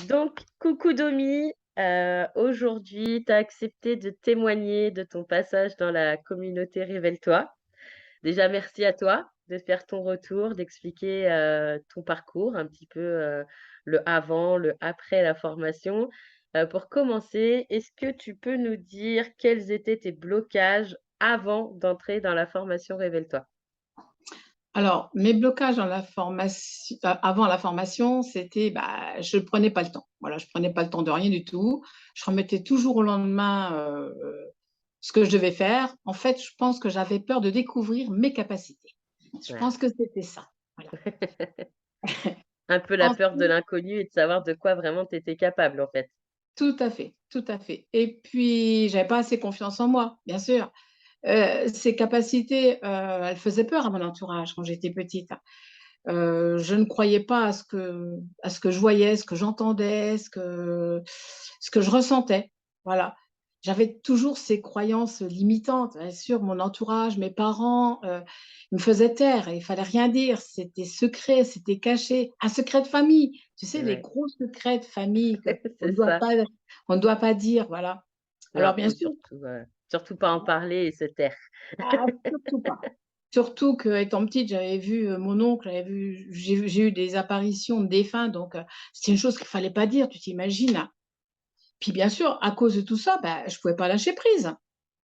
Donc, coucou Domi, aujourd'hui, tu as accepté de témoigner de ton passage dans la communauté Révèle-toi. Déjà, merci à toi de faire ton retour, d'expliquer ton parcours, un petit peu le avant, le après la formation. Pour commencer, est-ce que tu peux nous dire quels étaient tes blocages avant d'entrer dans la formation Révèle-toi? Alors, mes blocages dans la formation, avant la formation, c'était, je ne prenais pas le temps. Voilà, je prenais pas le temps de rien du tout. Je remettais toujours au lendemain ce que je devais faire. En fait, je pense que j'avais peur de découvrir mes capacités. Je Ouais. pense que c'était ça. Voilà. Un peu la peur de Ensuite, l'inconnu et de savoir de quoi vraiment tu étais capable, en fait. tout à fait, tout à fait. Et puis, j'avais pas assez confiance en moi, bien sûr. Ces capacités, elles faisaient peur à mon entourage quand j'étais petite. Je ne croyais pas à ce que je voyais, ce que j'entendais, ce que je ressentais. Voilà. J'avais toujours ces croyances limitantes. Bien sûr, mon entourage, mes parents, me faisaient taire et il fallait rien dire. C'était secret, c'était caché. Un secret de famille. Tu sais, les Ouais, gros secrets de famille que c'est ça. on ne doit pas dire, voilà. Non, Alors bien faut sûr, surtout pas en parler et se taire. ah, surtout pas. Surtout qu'étant petite, j'avais vu, mon oncle, j'ai eu des apparitions de défunts, donc c'était une chose qu'il fallait pas dire, tu t'imagines? Puis bien sûr, à cause de tout ça, je pouvais pas lâcher prise.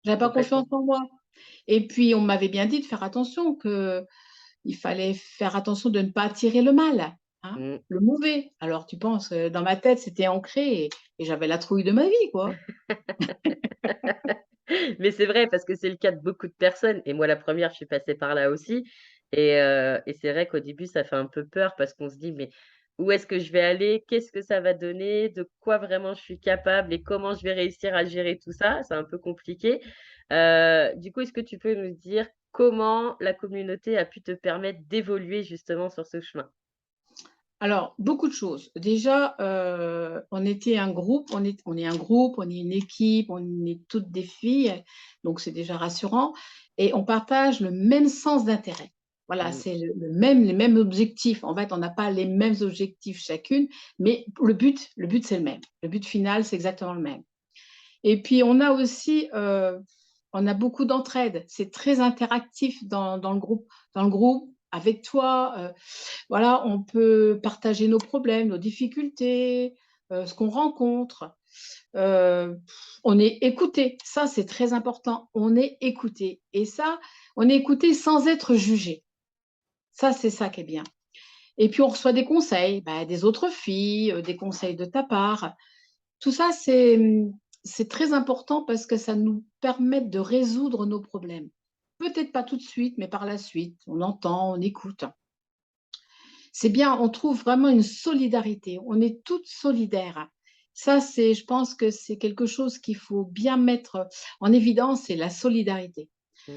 J'avais pas confiance Complètement. en moi et puis on m'avait bien dit de faire attention, qu'il fallait faire attention de ne pas attirer le mal, hein, Mmh. le mauvais. Alors tu penses, dans ma tête, c'était ancré et j'avais la trouille de ma vie, quoi. Mais c'est vrai parce que c'est le cas de beaucoup de personnes et moi la première, je suis passée par là aussi et c'est vrai qu'au début, ça fait un peu peur parce qu'on se dit: «Mais où est-ce que je vais aller? Qu'est-ce que ça va donner? De quoi vraiment je suis capable et comment je vais réussir à gérer tout ça?» C'est un peu compliqué. Du coup, est-ce que tu peux nous dire comment la communauté a pu te permettre d'évoluer justement sur ce chemin? Alors, beaucoup de choses. Déjà, on était un groupe, on est un groupe, on est une équipe, on est toutes des filles, donc c'est déjà rassurant et on partage le même sens d'intérêt. Voilà, Mmh. c'est le même les mêmes objectifs. En fait, on n'a pas les mêmes objectifs chacune, mais le but, c'est le même. Le but final, c'est exactement le même et puis on a beaucoup d'entraide. C'est très interactif dans le groupe, avec toi, voilà, on peut partager nos problèmes, nos difficultés, ce qu'on rencontre. On est écouté, ça c'est très important. On est écouté et ça, on est écouté sans être jugé. Ça, c'est ça qui est bien et puis on reçoit des conseils, des autres filles, des conseils de ta part. Tout ça, c'est très important parce que ça nous permet de résoudre nos problèmes. Peut-être pas tout de suite, mais par la suite, on entend, on écoute. C'est bien, on trouve vraiment une solidarité. On est toutes solidaires. Ça, je pense que c'est quelque chose qu'il faut bien mettre en évidence, c'est la solidarité. Mmh.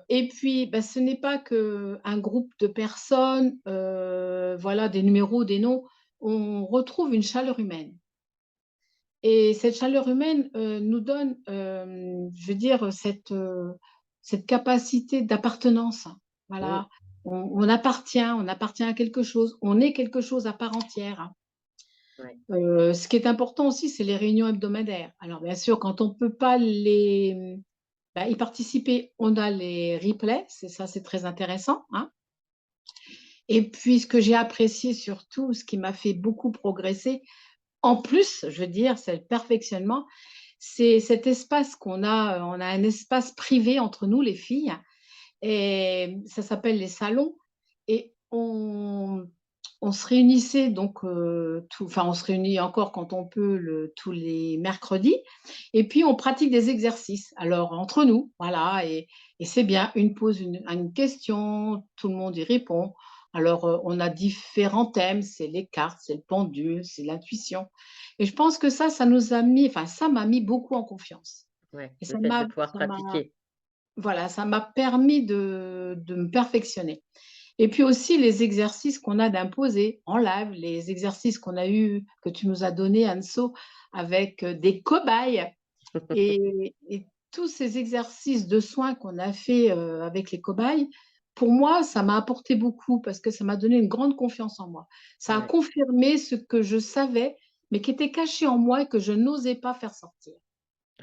Et puis, ce n'est pas qu'un groupe de personnes, voilà, des numéros, des noms. On retrouve une chaleur humaine. Et cette chaleur humaine nous donne, je veux dire, cette capacité d'appartenance. Mmh. Voilà, on appartient à quelque chose, on est quelque chose à part entière. Ouais. Ce qui est important aussi, c'est les réunions hebdomadaires. Alors bien sûr, quand on ne peut pas y participer, on a les replays, c'est très intéressant, hein. Et puis ce que j'ai apprécié surtout, ce qui m'a fait beaucoup progresser, en plus, je veux dire, c'est le perfectionnement, c'est cet espace on a un espace privé entre nous les filles et ça s'appelle les salons et on se réunissait donc on se réunit encore quand on peut tous les mercredis et puis on pratique des exercices. Alors entre nous, voilà et c'est bien, une pose une question, tout le monde y répond. Alors, on a différents thèmes, c'est les cartes, c'est le pendule, c'est l'intuition et je pense que ça nous a mis enfin ça m'a mis beaucoup en confiance Ouais, et le fait de pouvoir ça m'a pratiquer. voilà, ça m'a permis de me perfectionner et puis aussi les exercices qu'on a d'imposer en live, les exercices que tu nous as donnés, Anso, avec, des cobayes et tous ces exercices de soins qu'on a fait, avec les cobayes, pour moi, ça m'a apporté beaucoup parce que ça m'a donné une grande confiance en moi. Ça a Ouais, confirmé ce que je savais, mais qui était caché en moi et que je n'osais pas faire sortir.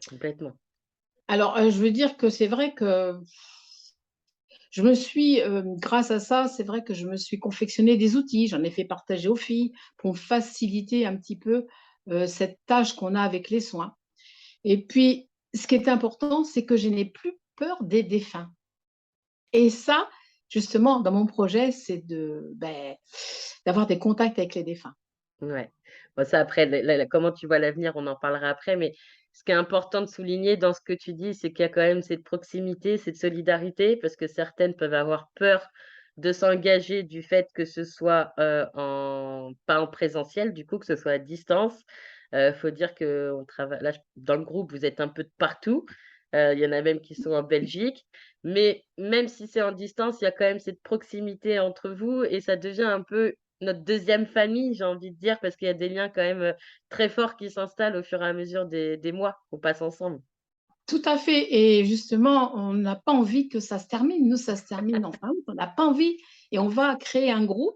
complètement. Alors, je veux dire que c'est vrai que grâce à ça, c'est vrai que je me suis confectionné des outils. J'en ai fait partager aux filles pour me faciliter un petit peu, cette tâche qu'on a avec les soins. Et puis, ce qui est important, c'est que je n'ai plus peur des défunts. Et ça, justement, dans mon projet, c'est d'avoir des contacts avec les défunts. Ouais. Bon ça après le comment tu vois l'avenir, on en parlera après, mais ce qui est important de souligner dans ce que tu dis, c'est qu'il y a quand même cette proximité, cette solidarité, parce que certaines peuvent avoir peur de s'engager du fait que ce soit, en pas en présentiel du coup, que ce soit à distance. Faut dire qu'on travaille là, dans le groupe, vous êtes un peu de partout. Il y en a même qui sont en Belgique, mais même si c'est en distance, il y a quand même cette proximité entre vous et ça devient un peu notre deuxième famille, j'ai envie de dire, parce qu'il y a des liens quand même, très forts qui s'installent au fur et à mesure des mois qu'on passe ensemble. Tout à fait. Et justement, on n'a pas envie que ça se termine. Nous, ça se termine en fin août. On n'a pas envie. Et on va créer un groupe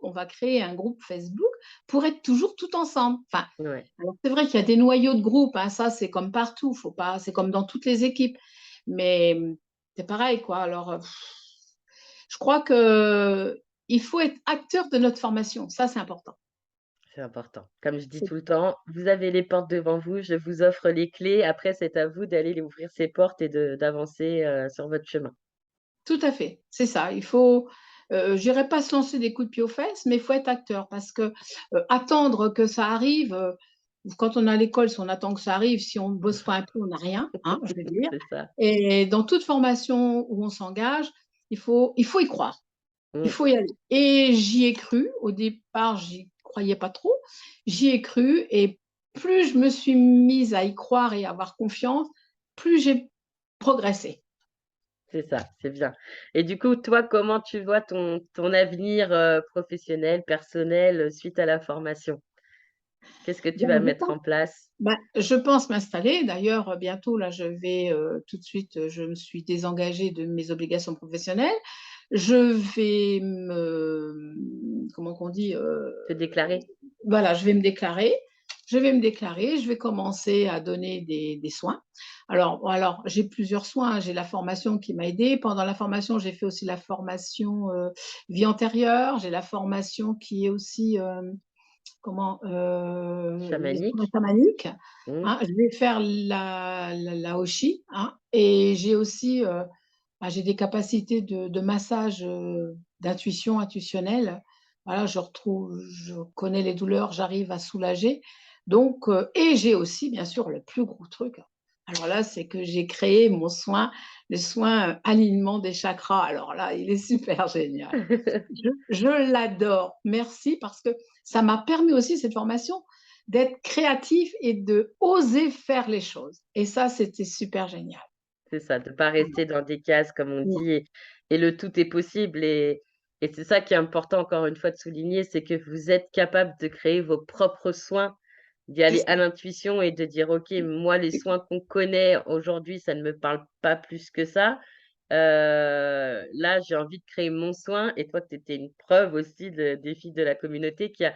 Facebook pour être toujours tout ensemble. Enfin, Ouais, alors c'est vrai qu'il y a des noyaux de groupe, hein, ça c'est comme partout, faut pas, c'est comme dans toutes les équipes. Mais c'est pareil, quoi. Alors, je crois que il faut être acteur de notre formation. Ça, c'est important. c'est important. Comme je dis C'est tout le temps, vous avez les portes devant vous, je vous offre les clés. Après, c'est à vous d'aller les ouvrir ces portes et de d'avancer, sur votre chemin. tout à fait, c'est ça. Il faut, je dirais pas se lancer des coups de pied aux fesses, mais il faut être acteur parce que, attendre que ça arrive, quand on est à l'école, si on attend que ça arrive, si on ne bosse pas un peu, on n'a rien, hein, je veux dire. C'est ça. Et dans toute formation où on s'engage, il faut y croire, il Mmh, faut y aller. Et j'y ai cru. Au départ, j'y croyais pas trop. J'y ai cru et plus je me suis mise à y croire et à avoir confiance, plus j'ai progressé. c'est ça, c'est bien. Et du coup, toi, comment tu vois ton avenir, professionnel, personnel, suite à la formation? Qu'est-ce que tu Ben, vas je mettre pense en place? je pense m'installer. D'ailleurs, bientôt là, je vais, tout de suite, je me suis désengagée de mes obligations professionnelles. Je vais comment qu'on dit? Te déclarer? Voilà, je vais me déclarer. Je vais me déclarer, je vais commencer à donner des soins. Alors j'ai plusieurs soins, hein. J'ai la formation qui m'a aidée. Pendant la formation, j'ai fait aussi la formation, vie antérieure. J'ai la formation qui est aussi, les soins Chamanique? chamaniques, Mmh. hein. Je vais faire la Hoshi, hein, et j'ai aussi, j'ai des capacités de massage, d'intuition intuitionnelle. Voilà, je connais les douleurs, j'arrive à soulager. Donc et j'ai aussi bien sûr le plus gros truc, alors là, c'est que j'ai créé mon soin, le soin, alignement des chakras. Alors là, il est super génial. Je l'adore. Merci parce que ça m'a permis aussi cette formation d'être créatif et de oser faire les choses et ça, c'était super génial. C'est ça, de pas rester dans des cases comme on Non, dit et le tout est possible et c'est ça qui est important encore une fois de souligner, c'est que vous êtes capable de créer vos propres soins, d'y c'est aller ça. à l'intuition et de dire: «OK, moi les soins qu'on connaît aujourd'hui, ça ne me parle pas plus que ça. Là, j'ai envie de créer mon soin» et toi, tu étais une preuve aussi des filles de la communauté qui a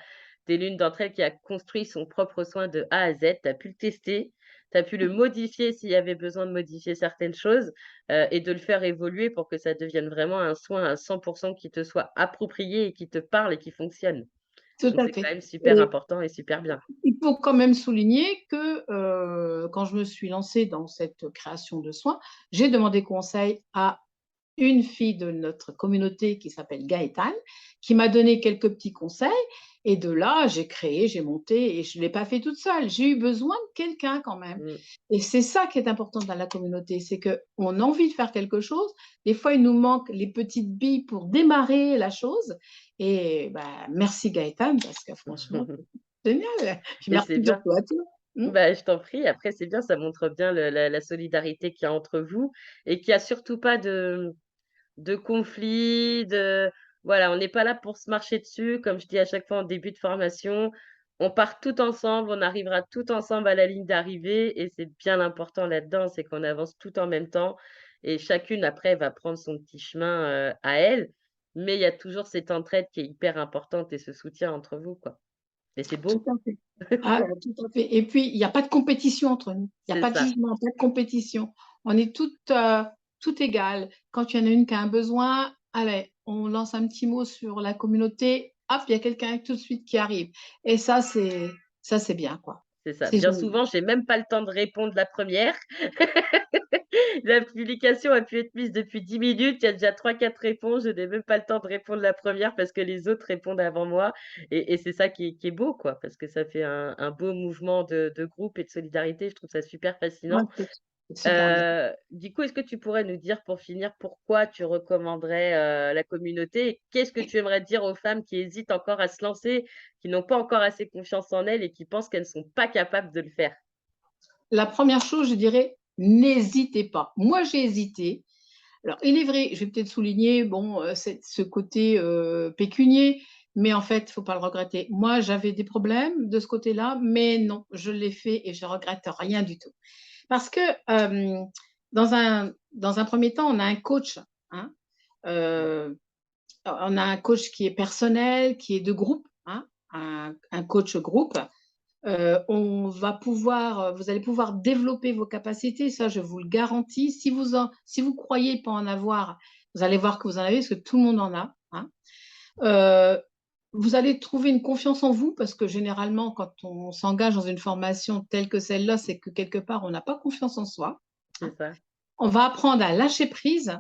tu l'une d'entre elles qui a construit son propre soin de A à Z. Tu as pu le tester, tu as pu le modifier s'il y avait besoin de modifier certaines choses, et de le faire évoluer pour que ça devienne vraiment un soin à 100 qui te soit approprié et qui te parle et qui fonctionne. Tout Donc à c'est fait quand même super et important et super bien. il faut quand même souligner que, quand je me suis lancée dans cette création de soins, j'ai demandé conseil à une fille de notre communauté qui s'appelle Gaëtane, qui m'a donné quelques petits conseils et de là, j'ai créé, j'ai monté et je ne l'ai pas fait toute seule. J'ai eu besoin de quelqu'un quand même Mmh, et c'est ça qui est important dans la communauté, c'est qu'on a envie de faire quelque chose. Des fois, il nous manque les petites billes pour démarrer la chose et bah, merci Gaëtane parce que franchement, c'est génial. Puis et c'est merci bien. surtout à toi. Mmh. Bah, je t'en prie. Après, c'est bien, ça montre bien la solidarité qu'il y a entre vous et qu'il y a surtout pas de conflit, voilà, on n'est pas là pour se marcher dessus. Comme je dis à chaque fois en début de formation, on part tout ensemble, on arrivera tout ensemble à la ligne d'arrivée et c'est bien l'important là-dedans, c'est qu'on avance tout en même temps et chacune après va prendre son petit chemin, à elle. mais il y a toujours cette entraide qui est hyper importante et ce soutien entre vous, quoi. Et c'est Tout beau, à fait. Ah, tout à fait et puis il y a pas de compétition entre nous. Il y a c'est pas de ça, jugement, pas de compétition. On est toutes égales. Quand il y en a une qui a un besoin, allez, on lance un petit mot sur la communauté, hop, il y a quelqu'un tout de suite qui arrive et ça c'est bien, quoi. c'est ça. C'est Bien génial. souvent, j'ai même pas le temps de répondre la première. La publication a pu être mise depuis 10 minutes, il y a déjà 3, 4 réponses, je n'ai même pas le temps de répondre la première parce que les autres répondent avant moi et c'est ça qui est beau, quoi, parce que ça fait un beau mouvement de groupe et de solidarité. Je trouve ça super Ouais, fascinant. c'est super bien. Du coup, est-ce que tu pourrais nous dire pour finir pourquoi tu recommanderais, la communauté? Et qu'est-ce que tu aimerais dire aux femmes qui hésitent encore à se lancer, qui n'ont pas encore assez confiance en elles et qui pensent qu'elles ne sont pas capables de le faire? La première chose, je dirais, n'hésitez pas. Moi, j'ai hésité. Alors, il est vrai, je vais peut-être souligner, bon, ce côté, pécunier, mais en fait, il faut pas le regretter. Moi, j'avais des problèmes de ce côté-là, mais non, je l'ai fait et je regrette rien du tout. Parce que, dans un 1er temps, on a un coach, hein, Mmh, on a un coach qui est personnel, qui est de groupe, hein, un coach groupe. Vous allez pouvoir développer vos capacités, ça je vous le garantis. Si vous croyez pas en avoir, vous allez voir que vous en avez parce que tout le monde en a, hein. Heu, Vous allez trouver une confiance en vous parce que généralement quand on s'engage dans une formation telle que celle-là, c'est que quelque part on n'a pas confiance en soi, hein. c'est ça, On va apprendre à lâcher prise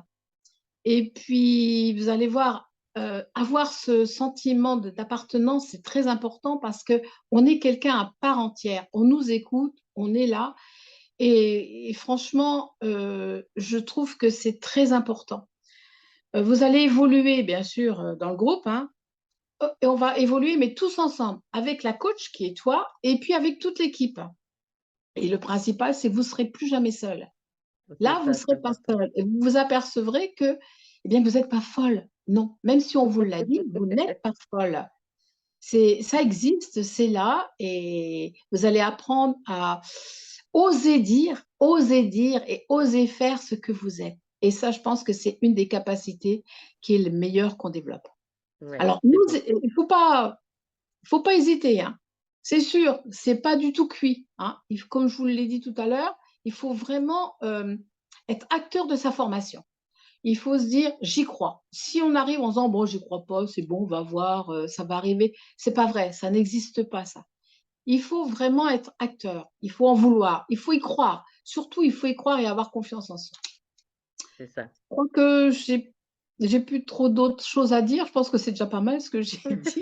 et puis vous allez voir, avoir ce sentiment d'appartenance, c'est très important parce qu'on est quelqu'un à part entière. On nous écoute, on est là et franchement, je trouve que c'est très important. Vous allez évoluer bien sûr, dans le groupe, hein, et on va évoluer, mais tous ensemble, avec la coach qui est toi et puis avec toute l'équipe et le principal, c'est que vous ne serez plus jamais seul. c'est Là, vous ne ça, c'est serez pas important. seul et vous vous apercevrez que, eh bien, vous êtes pas folle. Non, même si on vous l'a dit, vous n'êtes pas folle. Ça existe, c'est là et vous allez apprendre à oser dire et oser faire ce que vous êtes et ça, je pense que c'est une des capacités qui est le meilleur qu'on développe. Ouais, Alors c'est nous, beau. il faut pas hésiter, hein. C'est sûr, c'est pas du tout cuit, hein. Comme je vous l'ai dit tout à l'heure, il faut vraiment, être acteur de sa formation. Il faut se dire: «J'y crois». Si on arrive en disant: «Bon, j'y crois pas, c'est bon, on va voir, ça va arriver», c'est pas vrai, ça n'existe pas ça. Il faut vraiment être acteur, il faut en vouloir, il faut y croire. Surtout, il faut y croire et avoir confiance en soi. C'est ça. Je crois que j'ai plus trop d'autres choses à dire. Je pense que c'est déjà pas mal ce que j'ai dit.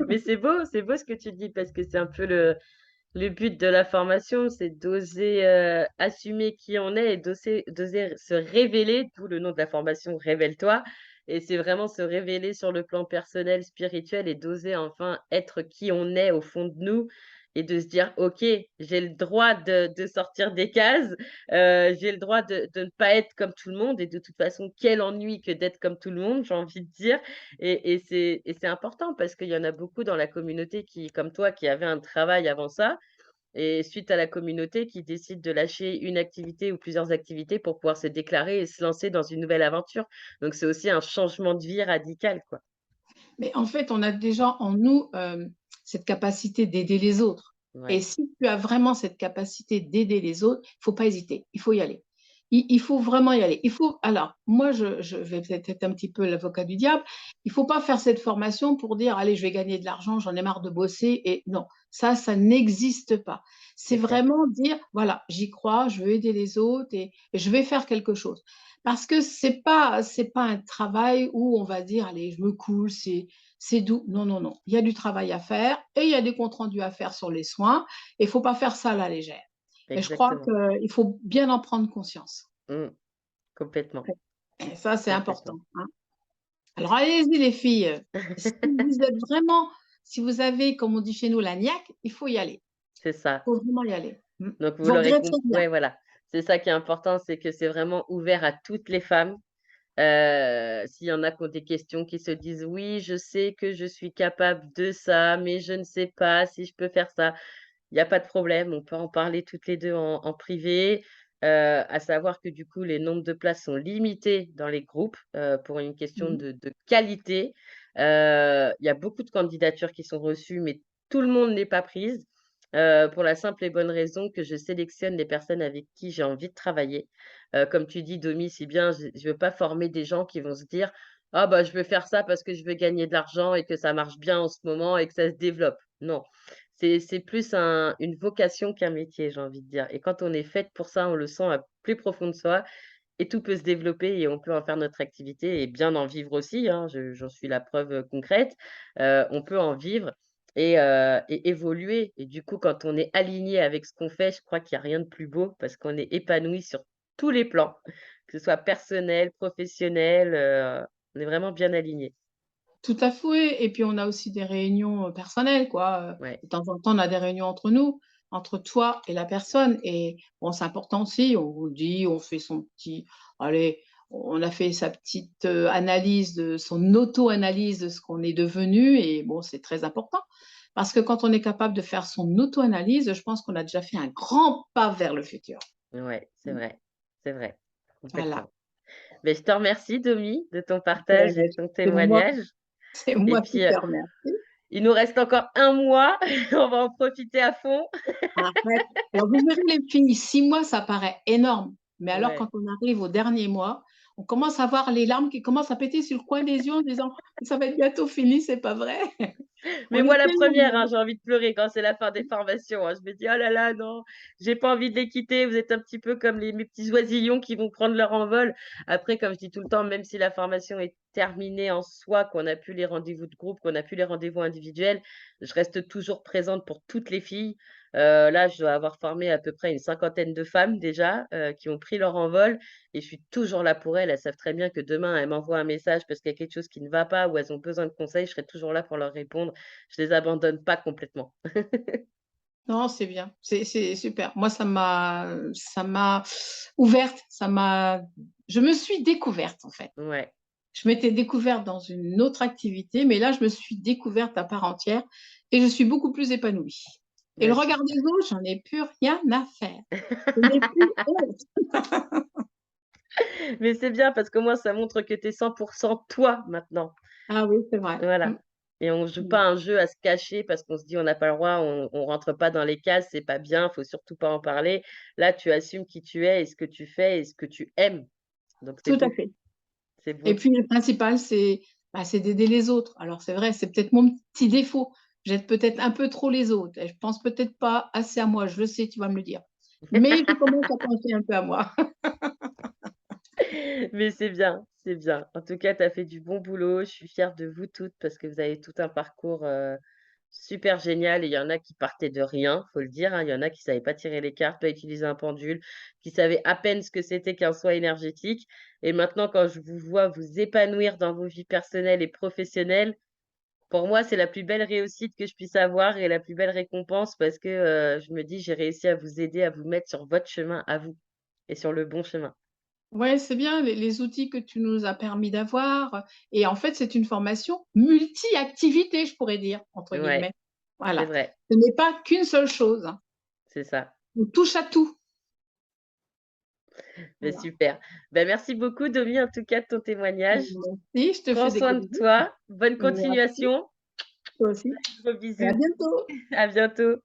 Mais c'est beau ce que tu dis parce que c'est un peu le but de la formation, c'est d'oser, assumer qui on est et d'oser se révéler, d'où le nom de la formation «Révèle-toi» et c'est vraiment se révéler sur le plan personnel, spirituel et d'oser enfin être qui on est au fond de nous et de se dire: «OK, j'ai le droit de sortir des cases, j'ai le droit de ne pas être comme tout le monde et de toute façon, quel ennui que d'être comme tout le monde», j'ai envie de dire et c'est important parce qu'il y en a beaucoup dans la communauté qui, comme toi, qui avaient un travail avant ça et suite à la communauté qui décide de lâcher une activité ou plusieurs activités pour pouvoir se déclarer et se lancer dans une nouvelle aventure. Donc c'est aussi un changement de vie radical, quoi. Mais en fait, on a déjà en nous, cette capacité d'aider les autres et Ouais, si tu as vraiment cette capacité d'aider les autres, il faut pas hésiter, il faut y aller. Il faut vraiment y aller. Il faut alors moi, je vais peut-être être un petit peu l'avocat du diable. Il faut pas faire cette formation pour dire: «Allez, je vais gagner de l'argent, j'en ai marre de bosser» et non, ça n'existe pas. C'est c'est clair. vraiment dire: «Voilà, j'y crois, je veux aider les autres et je vais faire quelque chose». Parce que c'est pas un travail où on va dire: «Allez, je me coule, c'est doux». Non, non, non. Il y a du travail à faire et il y a des comptes rendus à faire sur les soins et il faut pas faire ça à la légère. Et je crois Exactement. qu'il faut bien en prendre conscience. Mmh. Complètement, Et ça, c'est important, complètement. hein. Alors allez-y les filles, si vous êtes vraiment si vous avez, comme on dit chez nous, la niaque, il faut y aller. C'est ça. Il faut vraiment y aller. Donc vous Vous l'aurez regretterez compris. rien. Ouais, voilà. C'est ça qui est important, c'est que c'est vraiment ouvert à toutes les femmes. S'il y en a qui ont des questions, qui se disent: «Oui, je sais que je suis capable de ça, mais je ne sais pas si je peux faire ça». Il y a pas de problème, on peut en parler toutes les 2 en privé. À savoir que du coup, les nombres de places sont limités dans les groupes, pour une question Mmh. de qualité. Il y a beaucoup de candidatures qui sont reçues, mais tout le monde n'est pas prise, pour la simple et bonne raison que je sélectionne les personnes avec qui j'ai envie de travailler. Comme tu dis, Domi, c'est bien, je veux pas former des gens qui vont se dire: «Ah bah, je veux faire ça parce que je veux gagner de l'argent et que ça marche bien en ce moment et que ça se développe». Non, c'est plus une vocation qu'un métier, j'ai envie de dire, et quand on est faite pour ça, on le sent à plus profond de soi et tout peut se développer et on peut en faire notre activité et bien en vivre aussi, hein, j'en suis la preuve, concrète. On peut en vivre et évoluer, et du coup, quand on est aligné avec ce qu'on fait, je crois qu'il y a rien de plus beau parce qu'on est épanoui sur tous les plans, que ce soit personnel, professionnel, on est vraiment bien aligné. Tout à fait et puis on a aussi des réunions, personnelles quoi, Ouais, de temps en temps, on a des réunions entre nous, entre toi et la personne et bon, c'est important aussi, on vous dit, on fait son petit allez, on a fait sa petite, analyse de son auto-analyse de ce qu'on est devenu et bon, c'est très important. Parce que quand on est capable de faire son auto-analyse, je pense qu'on a déjà fait un grand pas vers le futur. ouais, Mmh, c'est vrai, voilà. complètement. Mais je te remercie, Domi, de ton partage et de ton C'est moi témoignage. c'est Et moi qui puis, te remercie. il nous reste encore un mois, on va en profiter à fond. Arrête. Alors vous verrez les filles, 6 mois, ça paraît énorme, mais alors Ouais. quand on arrive au dernier mois, on commence à voir les larmes qui commencent à péter sur le coin des yeux en disant: «Ça va être bientôt fini, c'est pas vrai?» On Mais moi, est la tellement première, bien. hein, j'ai envie de pleurer quand c'est la fin des formations, hein. Je me dis: «Oh là là, non, j'ai pas envie de les quitter». Vous êtes un petit peu comme mes petits oisillons qui vont prendre leur envol. Après, comme je dis tout le temps, même si la formation est terminée en soi, qu'on a plus les rendez-vous de groupe, qu'on a plus les rendez-vous individuels, je reste toujours présente pour toutes les filles. Là, je dois avoir formé à peu près une cinquantaine de femmes déjà, qui ont pris leur envol, et je suis toujours là pour elles. Elles savent très bien que demain, elles m'envoient un message parce qu'il y a quelque chose qui ne va pas ou elles ont besoin de conseils, je serai toujours là pour leur répondre. Je les abandonne pas complètement. Non, c'est bien, c'est super. Moi, ça m'a ouverte, ça m'a je me suis découverte, en fait. Ouais, Je m'étais découverte dans une autre activité, mais là, je me suis découverte à part entière et je suis beaucoup plus épanouie et le bah, regard des super. autres, j'en ai plus rien à faire. Je n'ai plus honte. Mais c'est bien parce qu'au moins ça montre que tu es 100 toi maintenant. Ah oui, c'est vrai. Mmh, Voilà, et on joue mmh. pas un jeu à se cacher parce qu'on se dit: «On n'a pas le droit, on rentre pas dans les cases, c'est pas bien, faut surtout pas en parler». Là, tu assumes qui tu es et ce que tu fais et ce que tu aimes. Donc c'est Tout à beau, fait c'est et beau. puis le principal, c'est d'aider les autres. Alors c'est vrai, c'est peut-être mon petit défaut. J'aide peut-être un peu trop les autres et je pense peut-être pas assez à moi, je le sais, tu vas me le dire. Mais je commence à penser un peu à moi. Mais c'est bien, c'est bien. En tout cas, tu as fait du bon boulot. Je suis fière de vous toutes parce que vous avez tout un parcours, super génial, et il y en a qui partaient de rien, faut le dire, hein. Il y en a qui savaient pas tirer les cartes, pas utiliser un pendule, qui savaient à peine ce que c'était qu'un soin énergétique, et maintenant quand je vous vois vous épanouir dans vos vies personnelles et professionnelles, pour moi, c'est la plus belle réussite que je puisse avoir et la plus belle récompense parce que, je me dis: «J'ai réussi à vous aider à vous mettre sur votre chemin à vous et sur le bon chemin». Ouais, c'est bien les outils que tu nous as permis d'avoir et en fait, c'est une formation multi-activité, je pourrais dire, entre Ouais, guillemets. c'est Voilà. vrai, Ce n'est pas qu'une seule chose, hein. c'est ça. On touche à tout. Beh, Voilà. super. Ben merci beaucoup Domi, en tout cas, de ton témoignage. Merci, je te Prends fais des soin gros de bisous. toi, bonne Merci, continuation, toi aussi gros et à bisous, bientôt. à bientôt.